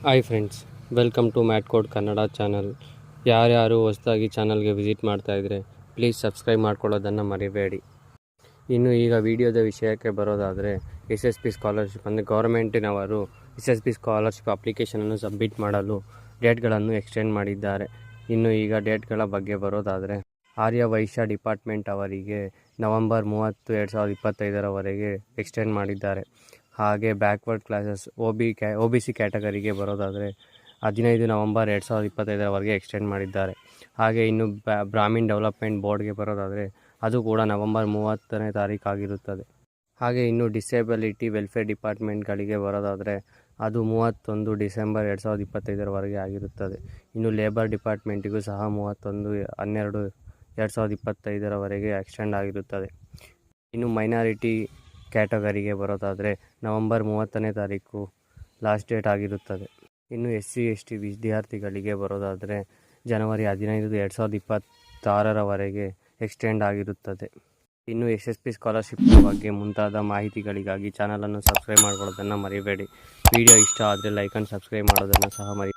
Hi friends, welcome to math code Kannada channel. ಯಾರ್ಯಾರು ಹೊಸದಾಗಿ ಚಾನಲ್ಗೆ ವಿಸಿಟ್ ಮಾಡ್ತಾಯಿದ್ರೆ ಪ್ಲೀಸ್ ಸಬ್ಸ್ಕ್ರೈಬ್ ಮಾಡ್ಕೊಳ್ಳೋದನ್ನು ಮರಿಬೇಡಿ. ಇನ್ನು ಈಗ ವಿಡಿಯೋದ ವಿಷಯಕ್ಕೆ ಬರೋದಾದರೆ, SSP ಸ್ಕಾಲರ್ಶಿಪ್ ಅಂದರೆ ಗೌರ್ಮೆಂಟಿನವರು SSP ಸ್ಕಾಲರ್ಶಿಪ್ ಅಪ್ಲಿಕೇಶನನ್ನು ಸಬ್ಮಿಟ್ ಮಾಡಲು ಡೇಟ್ಗಳನ್ನು ಎಕ್ಸ್ಟೆಂಡ್ ಮಾಡಿದ್ದಾರೆ. ಇನ್ನು ಈಗ ಡೇಟ್ಗಳ ಬಗ್ಗೆ ಬರೋದಾದರೆ, ಆರ್ಯ ವೈಶ್ಯ ಡಿಪಾರ್ಟ್ಮೆಂಟ್ ಅವರಿಗೆ ನವಂಬರ್ 30, 2025 ಎಕ್ಸ್ಟೆಂಡ್ ಮಾಡಿದ್ದಾರೆ. ಹಾಗೆ ಬ್ಯಾಕ್ವರ್ಡ್ ಕ್ಲಾಸಸ್ OBC ಕ್ಯಾಟಗರಿಗೆ ಬರೋದಾದರೆ 15 ನವಂಬರ್ 2025 ಎಕ್ಸ್ಟೆಂಡ್ ಮಾಡಿದ್ದಾರೆ. ಹಾಗೆ ಇನ್ನು ಬ್ರಾಹ್ಮಿನ್ ಡೆವಲಪ್ಮೆಂಟ್ ಬೋರ್ಡ್ಗೆ ಬರೋದಾದರೆ ಅದು ಕೂಡ ನವಂಬರ್ 30 ಆಗಿರುತ್ತದೆ. ಹಾಗೆ ಇನ್ನು ಡಿಸೇಬಿಲಿಟಿ ವೆಲ್ಫೇರ್ ಡಿಪಾರ್ಟ್ಮೆಂಟ್ಗಳಿಗೆ ಬರೋದಾದರೆ ಅದು 31 ಡಿಸೆಂಬರ್ 2025 ಆಗಿರುತ್ತದೆ. ಇನ್ನು ಲೇಬರ್ ಡಿಪಾರ್ಟ್ಮೆಂಟಿಗೂ ಸಹ 31/12 2025 ಎಕ್ಸ್ಟೆಂಡ್ ಆಗಿರುತ್ತದೆ. ಇನ್ನು ಮೈನಾರಿಟಿ ಕ್ಯಾಟಗರಿಗೆ ಬರೋದಾದರೆ ನವಂಬರ್ 30 ಲಾಸ್ಟ್ ಡೇಟ್ ಆಗಿರುತ್ತದೆ. ಇನ್ನು SC ST ವಿದ್ಯಾರ್ಥಿಗಳಿಗೆ ಬರೋದಾದರೆ ಜನವರಿ 15, 2026 ಎಕ್ಸ್ಟೆಂಡ್ ಆಗಿರುತ್ತದೆ. ಇನ್ನು SSP ಸ್ಕಾಲರ್ಶಿಪ್ ಬಗ್ಗೆ ಮುಂತಾದ ಮಾಹಿತಿಗಳಿಗಾಗಿ ಚಾನಲನ್ನು ಸಬ್ಸ್ಕ್ರೈಬ್ ಮಾಡ್ಕೊಳ್ಳೋದನ್ನು ಮರಿಬೇಡಿ. ವಿಡಿಯೋ ಇಷ್ಟ ಆದರೆ ಲೈಕ್ ಆ್ಯಂಡ್ ಸಬ್ಸ್ಕ್ರೈಬ್ ಮಾಡೋದನ್ನು ಸಹ ಮರಿಬೇಡಿ.